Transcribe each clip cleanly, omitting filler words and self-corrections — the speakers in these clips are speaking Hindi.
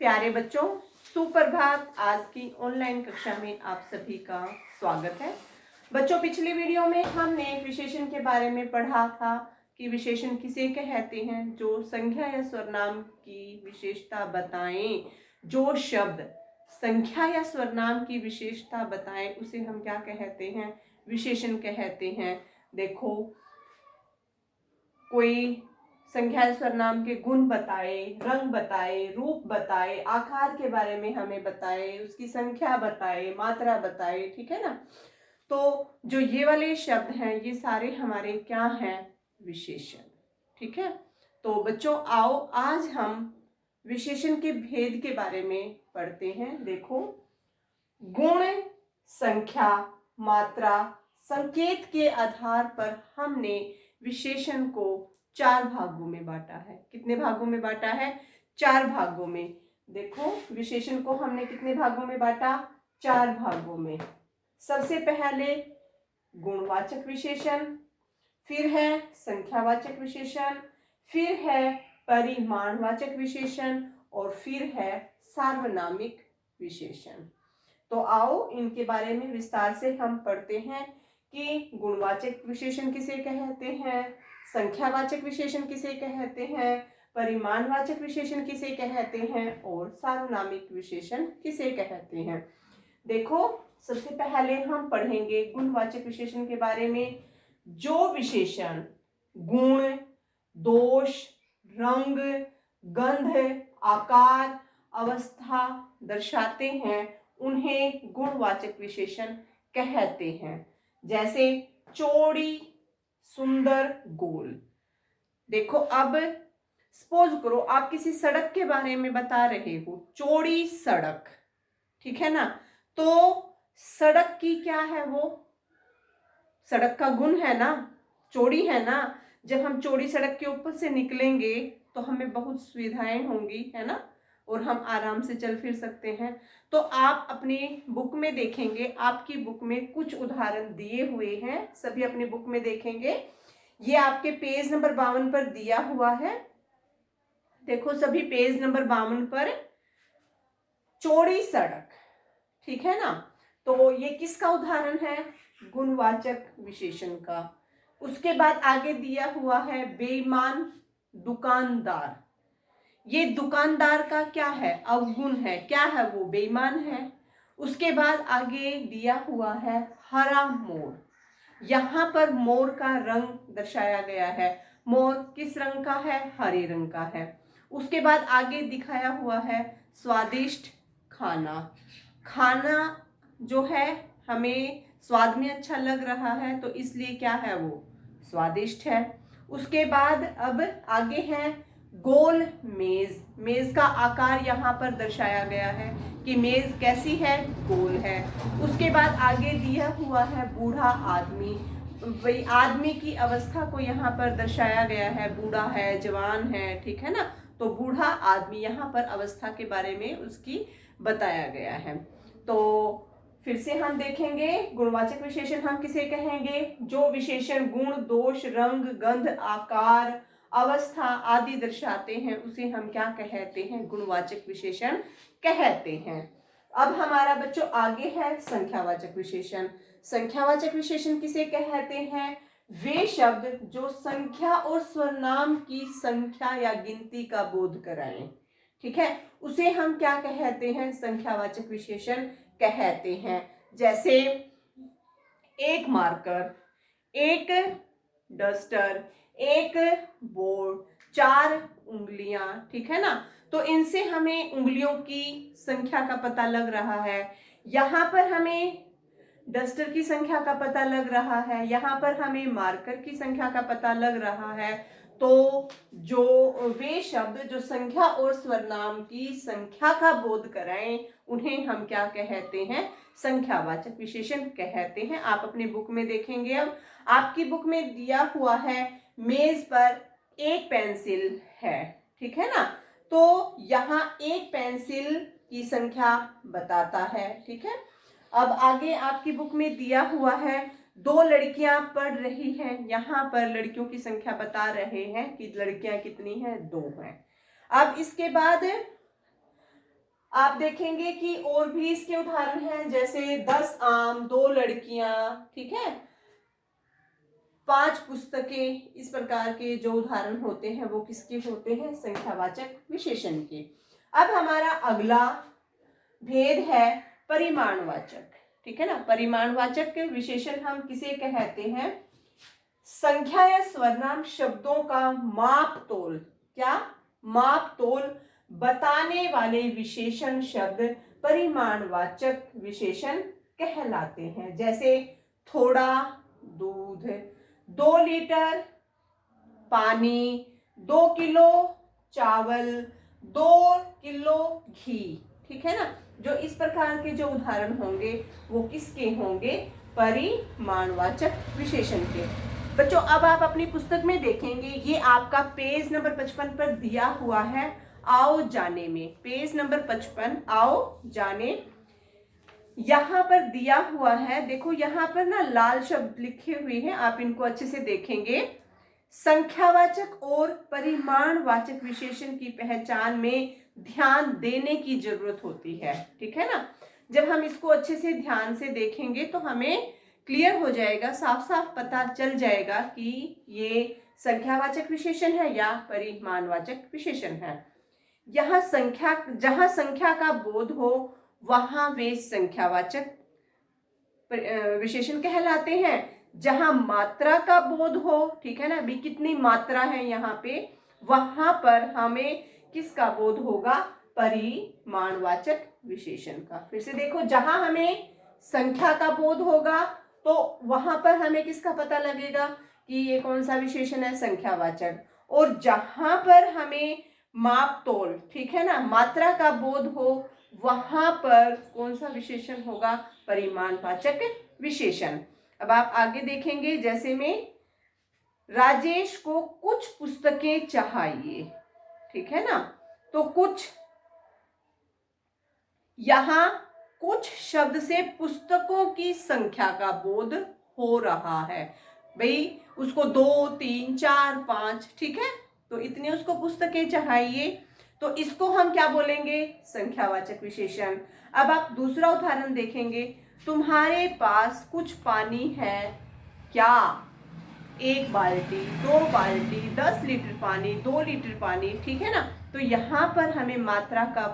प्यारे बच्चों, सुप्रभात। आज की ऑनलाइन कक्षा में आप सभी का स्वागत है। बच्चों, पिछली वीडियो में हमने विशेषण के बारे में पढ़ा था कि विशेषण किसे कहते हैं, जो संख्या या सर्वनाम की विशेषता बताएं। जो शब्द संख्या या सर्वनाम की विशेषता बताएं उसे हम क्या कहते हैं, विशेषण कहते हैं। देखो, कोई संख्या सर्वनाम के गुण बताए, रंग बताए, रूप बताए, आकार के बारे में हमें बताए, उसकी संख्या बताए, मात्रा बताए, ठीक है ना। तो जो ये वाले शब्द हैं ये सारे हमारे क्या हैं, विशेषण। ठीक है, तो बच्चों आओ आज हम विशेषण के भेद के बारे में पढ़ते हैं। देखो, गुण, संख्या, मात्रा, संकेत के आधार पर हमने विशेषण को 4 भागों में बांटा है। कितने भागों में बांटा है? 4 भागों में। देखो, विशेषण को हमने कितने भागों में बांटा? 4 भागों में। सबसे पहले गुणवाचक विशेषण, फिर है संख्यावाचक विशेषण, फिर है परिमाणवाचक विशेषण और फिर है सार्वनामिक विशेषण। तो आओ इनके बारे में विस्तार से हम पढ़ते हैं कि गुणवाचक विशेषण किसे कहते हैं, संख्यावाचक विशेषण किसे कहते हैं, परिमाणवाचक विशेषण किसे कहते हैं और सार्वनामिक विशेषण किसे कहते हैं। देखो, सबसे पहले हम पढ़ेंगे गुणवाचक विशेषण के बारे में। जो विशेषण गुण, दोष, रंग, गंध, आकार, अवस्था दर्शाते हैं उन्हें गुणवाचक विशेषण कहते हैं। जैसे चौड़ी, सुंदर, गोल। देखो, अब सपोज करो आप किसी सड़क के बारे में बता रहे हो, चौड़ी सड़क, ठीक है ना। तो सड़क की क्या है, वो सड़क का गुण है ना, चौड़ी है ना। जब हम चौड़ी सड़क के ऊपर से निकलेंगे तो हमें बहुत सुविधाएं होंगी, है ना, और हम आराम से चल फिर सकते हैं। तो आप अपनी बुक में देखेंगे, आपकी बुक में कुछ उदाहरण दिए हुए हैं, सभी अपनी बुक में देखेंगे। ये आपके पेज नंबर 52 पर दिया हुआ है। देखो, सभी पेज नंबर 52 पर चौड़ी सड़क, ठीक है ना। तो ये किसका उदाहरण है? गुणवाचक विशेषण का। उसके बाद आगे दिया हुआ है बेईमान दुकानदार। ये दुकानदार का क्या है? अवगुण है। क्या है वो? बेईमान है। उसके बाद आगे दिया हुआ है हरा मोर। यहाँ पर मोर का रंग दर्शाया गया है। मोर किस रंग का है? हरे रंग का है। उसके बाद आगे दिखाया हुआ है स्वादिष्ट खाना। खाना जो है हमें स्वाद में अच्छा लग रहा है, तो इसलिए क्या है, वो स्वादिष्ट है। उसके बाद अब आगे है गोल मेज। मेज का आकार यहाँ पर दर्शाया गया है कि मेज कैसी है? गोल है। उसके बाद आगे दिया हुआ है बूढ़ा आदमी। वही आदमी की अवस्था को यहाँ पर दर्शाया गया है, बूढ़ा है, जवान है, ठीक है ना। तो बूढ़ा आदमी यहाँ पर अवस्था के बारे में उसकी बताया गया है। तो फिर से हम देखेंगे गुणवाचक विशेषण हम किसे कहेंगे? जो विशेषण गुण, दोष, रंग, गंध, आकार, अवस्था आदि दर्शाते हैं उसे हम क्या कहते हैं? गुणवाचक विशेषण कहते हैं। अब हमारा बच्चों आगे है संख्यावाचक विशेषण। संख्यावाचक विशेषण किसे कहते हैं? वे शब्द जो संख्या और सर्वनाम की संख्या या गिनती का बोध कराएं, ठीक है, उसे हम क्या कहते हैं? संख्यावाचक विशेषण कहते हैं। जैसे एक मार्कर, एक डस्टर, एक बोर्ड, 4 उंगलियां, ठीक है ना। तो इनसे हमें उंगलियों की संख्या का पता लग रहा है। यहाँ पर हमें डस्टर की संख्या का पता लग रहा है, यहाँ पर हमें मार्कर की संख्या का पता लग रहा है। तो जो वे शब्द जो संख्या और सर्वनाम की संख्या का बोध कराएं उन्हें हम क्या कहते हैं? संख्यावाचक विशेषण कहते हैं। आप अपनी बुक में देखेंगे। अब आपकी बुक में दिया हुआ है मेज पर एक पेंसिल है, ठीक है ना। तो यहाँ एक पेंसिल की संख्या बताता है, ठीक है। अब आगे आपकी बुक में दिया हुआ है 2 लड़कियां पढ़ रही हैं। यहाँ पर लड़कियों की संख्या बता रहे हैं कि लड़कियां कितनी हैं? 2 हैं। अब इसके बाद आप देखेंगे कि और भी इसके उदाहरण हैं, जैसे 10 आम, 2 लड़कियां, ठीक है, 5 पुस्तकें। इस प्रकार के जो उदाहरण होते हैं वो किसके होते हैं? संख्यावाचक विशेषण के। अब हमारा अगला भेद है परिमाणवाचक, ठीक है ना। परिमाणवाचक विशेषण हम किसे कहते हैं? संख्या या सर्वनाम शब्दों का माप तोल, क्या? माप तोल बताने वाले विशेषण शब्द परिमाणवाचक विशेषण कहलाते हैं। जैसे थोड़ा दूध, 2 लीटर पानी, 2 किलो चावल, 2 किलो घी, ठीक है ना। जो इस प्रकार के जो उदाहरण होंगे वो किसके होंगे? परिमाणवाचक विशेषण के। बच्चों अब आप अपनी पुस्तक में देखेंगे, ये आपका पेज नंबर 55 पर दिया हुआ है, आओ जाने में। पेज नंबर 55, आओ जाने, यहां पर दिया हुआ है। देखो यहां पर ना लाल शब्द लिखे हुए हैं, आप इनको अच्छे से देखेंगे। संख्यावाचक और परिमाणवाचक विशेषण की पहचान में ध्यान देने की जरूरत होती है, ठीक है ना। जब हम इसको अच्छे से ध्यान से देखेंगे तो हमें क्लियर हो जाएगा, साफ साफ पता चल जाएगा कि ये संख्यावाचक विशेषण है या परिमाणवाचक विशेषण है। यहाँ संख्या, जहां संख्या का बोध हो वहां वे संख्यावाचक विशेषण कहलाते हैं। जहां मात्रा का बोध हो, ठीक है ना, अभी कितनी मात्रा है यहाँ पे, वहां पर हमें किसका बोध होगा? परिमाणवाचक विशेषण का। फिर से देखो, जहां हमें संख्या का बोध होगा तो वहां पर हमें किसका पता लगेगा कि ये कौन सा विशेषण है? संख्यावाचक। और जहां पर हमें माप तोल, ठीक है ना, मात्रा का बोध हो, वहां पर कौन सा विशेषण होगा? परिमाणवाचक विशेषण। अब आप आगे देखेंगे, जैसे में राजेश को कुछ पुस्तकें चाहिए, ठीक है ना, तो कुछ, यहां कुछ शब्द से पुस्तकों की संख्या का बोध हो रहा है। भाई उसको 2, 3, 4, 5, ठीक है, तो इतनी उसको पुस्तकें चाहिए, तो इसको हम क्या बोलेंगे? संख्यावाचक विशेषण। अब आप दूसरा उदाहरण देखेंगे, तुम्हारे पास कुछ पानी है क्या? 1 बाल्टी, 2 बाल्टी, 10 लीटर पानी, 2 लीटर पानी, ठीक है ना। तो यहाँ पर हमें मात्रा का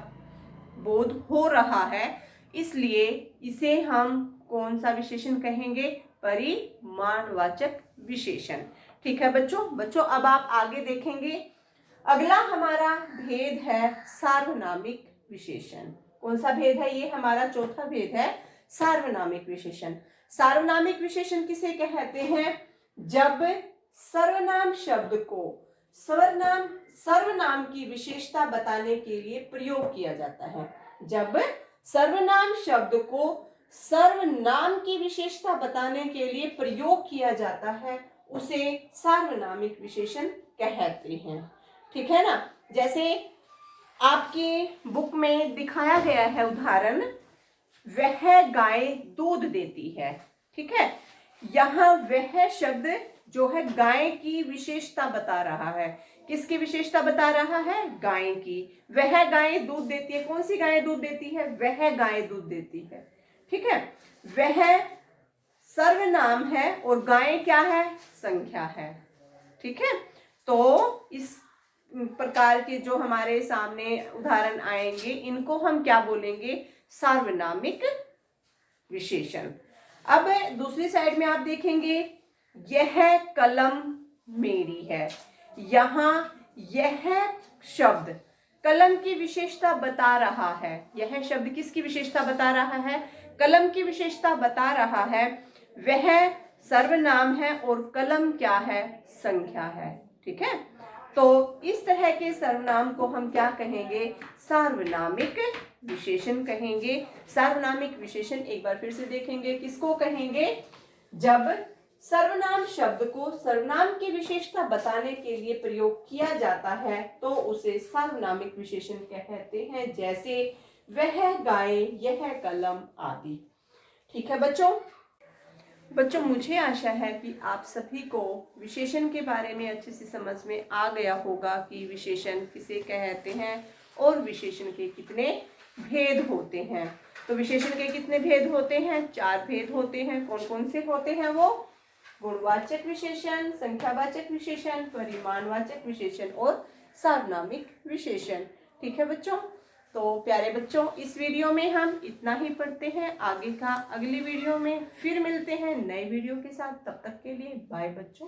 बोध हो रहा है, इसलिए इसे हम कौन सा विशेषण कहेंगे? परिमाणवाचक विशेषण, ठीक है बच्चों अब आप आगे देखेंगे, अगला हमारा भेद है सार्वनामिक विशेषण। कौन सा भेद है? ये हमारा चौथा भेद है, सार्वनामिक विशेषण। सार्वनामिक विशेषण किसे कहते हैं? जब सर्वनाम शब्द को सर्वनाम की विशेषता बताने के लिए प्रयोग किया जाता है। जब सर्वनाम शब्द को सर्वनाम की विशेषता बताने के लिए प्रयोग किया जाता है, उसे सार्वनामिक विशेषण कहते हैं, ठीक है ना। जैसे आपके बुक में दिखाया गया है उदाहरण, वह गाय दूध देती है, ठीक है। यहाँ वह शब्द जो है गाय की विशेषता बता रहा है। किसकी विशेषता बता रहा है? गाय की। वह गाय दूध देती है, कौन सी गाय दूध देती है? वह गाय दूध देती है, ठीक है। वह सर्वनाम है और गाय क्या है? संख्या है, ठीक है। तो इस प्रकार के जो हमारे सामने उदाहरण आएंगे, इनको हम क्या बोलेंगे? सार्वनामिक विशेषण। अब दूसरी साइड में आप देखेंगे, यह कलम मेरी है। यहाँ यह शब्द कलम की विशेषता बता रहा है। यह शब्द किसकी विशेषता बता रहा है? कलम की विशेषता बता रहा है। वह सर्वनाम है और कलम क्या है? संख्या है, ठीक है। तो इस तरह के सर्वनाम को हम क्या कहेंगे? सार्वनामिक विशेषण कहेंगे। सार्वनामिक विशेषण एक बार फिर से देखेंगे, किसको कहेंगे? जब सर्वनाम शब्द को सर्वनाम की विशेषता बताने के लिए प्रयोग किया जाता है तो उसे सार्वनामिक विशेषण कहते हैं। जैसे वह गाय, यह कलम आदि, ठीक है बच्चों मुझे आशा है कि आप सभी को विशेषण के बारे में अच्छे से समझ में आ गया होगा कि विशेषण किसे कहते हैं और विशेषण के कितने भेद होते हैं। तो विशेषण के कितने भेद होते हैं? 4 भेद होते हैं। कौन कौन से होते हैं वो? गुणवाचक विशेषण, संख्यावाचक विशेषण, परिमाणवाचक विशेषण और सार्वनामिक विशेषण। ठीक है बच्चों। तो प्यारे बच्चों, इस वीडियो में हम इतना ही पढ़ते हैं। आगे का अगली वीडियो में फिर मिलते हैं नए वीडियो के साथ। तब तक के लिए बाय बच्चों।